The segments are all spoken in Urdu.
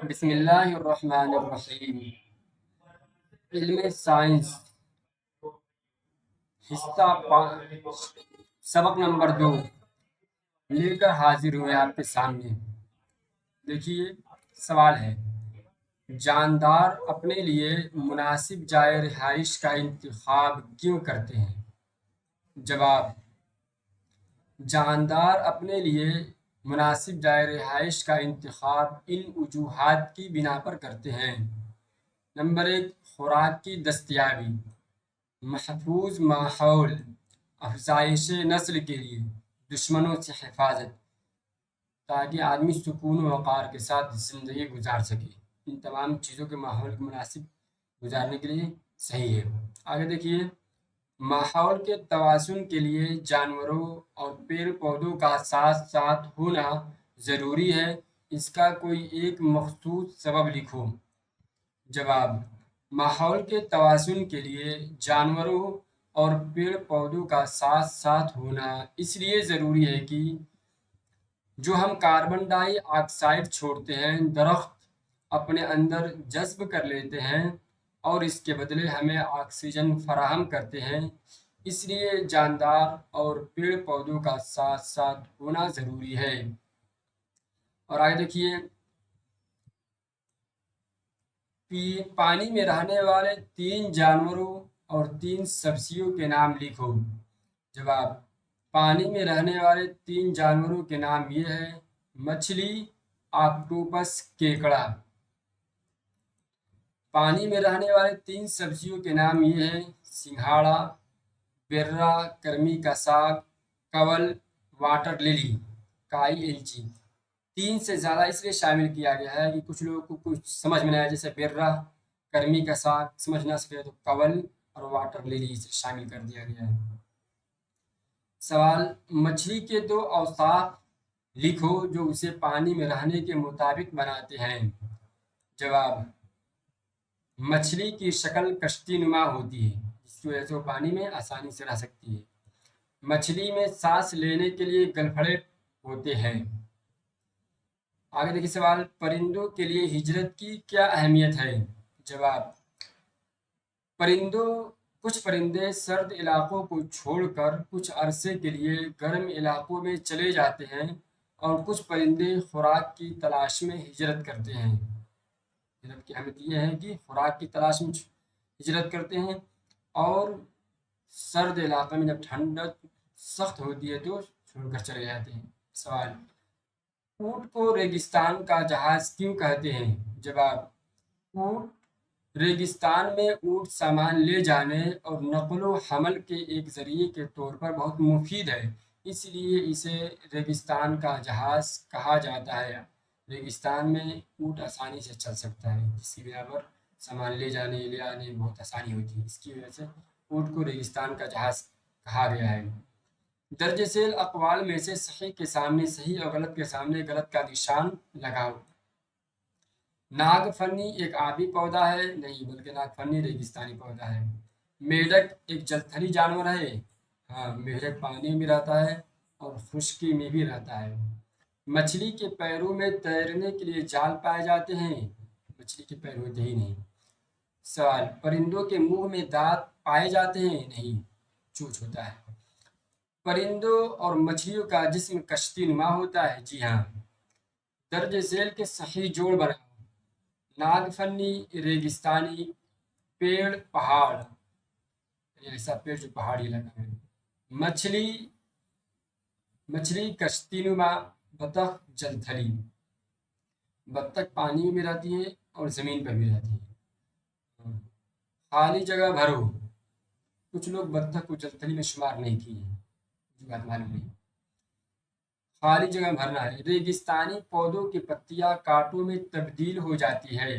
بسم اللہ الرحمن الرحیم۔ علم سائنس حصہ سبق نمبر 2 لے کر حاضر ہوئے آپ کے سامنے۔ دیکھیے سوال ہے، جاندار اپنے لیے مناسب جائے رہائش کا انتخاب کیوں کرتے ہیں؟ جواب، جاندار اپنے لیے مناسب جائے رہائش کا انتخاب ان وجوہات کی بنا پر کرتے ہیں۔ نمبر 1، خوراک کی دستیابی، محفوظ ماحول، افزائش نسل کے لیے، دشمنوں سے حفاظت، تاکہ آدمی سکون و وقار کے ساتھ زندگی گزار سکے۔ ان تمام چیزوں کے ماحول کو مناسب گزارنے کے لیے صحیح ہے۔ آگے دیکھیے، ماحول کے توازن کے لیے جانوروں اور پیڑ پودوں کا ساتھ ساتھ ہونا ضروری ہے۔ اس کا کوئی ایک مخصوص سبب لکھو۔ جواب، ماحول کے توازن کے لیے جانوروں اور پیڑ پودوں کا ساتھ ساتھ ہونا اس لیے ضروری ہے کہ جو ہم کاربن ڈائی آکسائیڈ چھوڑتے ہیں درخت اپنے اندر جذب کر لیتے ہیں اور اس کے بدلے ہمیں آکسیجن فراہم کرتے ہیں۔ اس لیے جاندار اور پیڑ پودوں کا ساتھ ساتھ ہونا ضروری ہے۔ اور آگے دیکھیے، پانی میں رہنے والے 3 جانوروں اور 3 سبزیوں کے نام لکھو۔ جواب، پانی میں رہنے والے 3 جانوروں کے نام یہ ہے: مچھلی، آکٹوپس، کیکڑا۔ پانی میں رہنے والے 3 سبزیوں کے نام یہ ہیں: سنگھاڑا، برا، کرمی کا ساگ، کول، واٹر للی، کائی الچی۔ 3 سے زیادہ اس لیے شامل کیا گیا ہے کہ کچھ لوگوں کو کچھ سمجھ میں نہ آئے، جیسے برا، کرمی کا ساگ سمجھ نہ سکے تو کول اور واٹر للی سے شامل کر دیا گیا ہے۔ سوال، مچھلی کے 2 اوصاف لکھو جو اسے پانی میں رہنے کے مطابق بناتے ہیں۔ جواب، مچھلی کی شکل کشتی نما ہوتی ہے جس کی وجہ سے وہ پانی میں آسانی سے رہ سکتی ہے۔ مچھلی میں سانس لینے کے لیے گلپھڑے ہوتے ہیں۔ آگے دیکھیے سوال، پرندوں کے لیے ہجرت کی کیا اہمیت ہے؟ جواب، کچھ پرندے سرد علاقوں کو چھوڑ کر کچھ عرصے کے لیے گرم علاقوں میں چلے جاتے ہیں، اور کچھ پرندے خوراک کی تلاش میں ہجرت کرتے ہیں۔ ہجرت کی اہمیت یہ ہے کہ خوراک کی تلاش میں ہجرت کرتے ہیں، اور سرد علاقے میں جب ٹھنڈک سخت ہوتی ہے تو چھوڑ کر چلے جاتے ہیں۔ سوال، اونٹ کو ریگستان کا جہاز کیوں کہتے ہیں؟ جواب، اونٹ ریگستان میں اونٹ سامان لے جانے اور نقل و حمل کے ایک ذریعے کے طور پر بہت مفید ہے، اس لیے اسے ریگستان کا جہاز کہا جاتا ہے۔ ریگستان میں اونٹ آسانی سے چل سکتا ہے، جس کی بنا پر سامان لے جانے لے آنے میں بہت آسانی ہوتی ہے، اس کی وجہ سے اونٹ کو ریگستان کا جہاز کہا گیا ہے۔ درج ذیل اقوال میں سے صحیح کے سامنے صحیح اور غلط کے سامنے غلط کا نشان لگاؤ۔ ناگ فنی ایک آبی پودا ہے؟ نہیں، بلکہ ناگ فنی ریگستانی پودا ہے۔ میڈک ایک جلتھری جانور ہے؟ ہاں، میڈک پانی میں رہتا ہے اور خشکی میں بھی رہتا ہے۔ مچھلی کے پیروں میں تیرنے کے لیے جال پائے جاتے ہیں؟ مچھلی کے پیر ہوتے ہی نہیں۔ سوال، پرندوں کے منہ میں دانت پائے جاتے ہیں؟ نہیں، چونچ ہوتا ہے۔ پرندوں اور مچھلیوں کا جسم کشتی نما ہوتا ہے؟ جی ہاں۔ درج ذیل کے صحیح جوڑ بناؤ۔ ناگ فنی ریگستانی، پیڑ پہاڑ، ایسا پیڑ جو پہاڑی علاقہ میں۔ مچھلی کشتی نما، بطخ جلتھری۔ بطخ پانی میں رہتی ہے اور زمین پر بھی رہتی ہے۔ خالی جگہ بھرو، کچھ لوگ بطخ کو جلتھری میں شمار نہیں کیے ہیں، جو بات معلوم نہیں۔ خالی جگہ بھرنا ہے۔ ریگستانی پودوں کی پتیاں کانٹوں میں تبدیل ہو جاتی ہے۔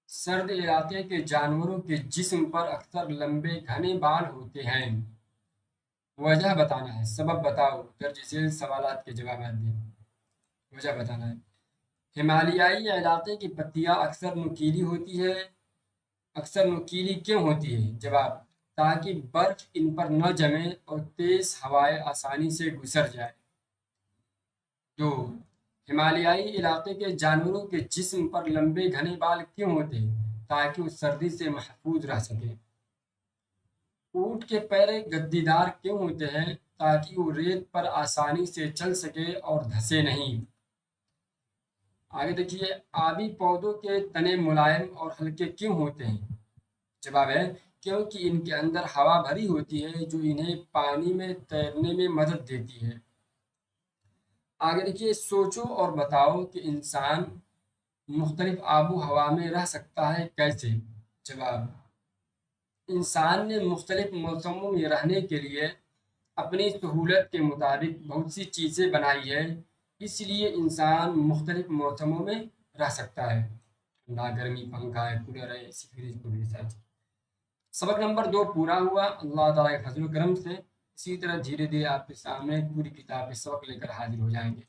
سرد علاقے کے جانوروں کے جسم پر اکثر لمبے گھنے بال ہوتے ہیں۔ وجہ بتانا ہے، سبب بتاؤ، درج ذیل سوالات کے جوابات دیں۔ وجہ بتانا ہے۔ ہمالیائی علاقے کی پتیاں اکثر نوکیلی ہوتی ہے۔ اکثر نوکیلی کیوں ہوتی ہے؟ جواب، تاکہ برف ان پر نہ جمے اور تیز ہوائیں آسانی سے گزر جائے۔ 2، ہمالیائی علاقے کے جانوروں کے جسم پر لمبے گھنے بال کیوں ہوتے ہیں؟ تاکہ وہ سردی سے محفوظ رہ سکیں۔ اونٹ کے پیر گدی دار کیوں ہوتے ہیں؟ تاکہ وہ ریت پر آسانی سے چل سکے اور دھسے نہیں۔ آگے دیکھیے، آبی پودوں کے تنے ملائم اور ہلکے کیوں ہوتے ہیں؟ جواب ہے کیونکہ ان کے اندر ہوا بھری ہوتی ہے جو انہیں پانی میں تیرنے میں مدد دیتی ہے۔ آگے دیکھیے، سوچو اور بتاؤ کہ انسان مختلف آب و ہوا میں رہ سکتا ہے کیسے؟ جواب، انسان نے مختلف موسموں میں رہنے کے لیے اپنی سہولت کے مطابق بہت سی چیزیں بنائی ہے، اس لیے انسان مختلف موسموں میں رہ سکتا ہے۔ ٹھنڈا، گرمی، پنکھا ہے، کولر ہے، اسی فریج کو بھی ساتھ۔ سبق نمبر 2 پورا ہوا۔ اللہ تعالیٰ کے فضل و کرم سے اسی طرح دھیرے دھیرے آپ کے سامنے پوری کتاب کے سبق لے کر حاضر ہو جائیں گے۔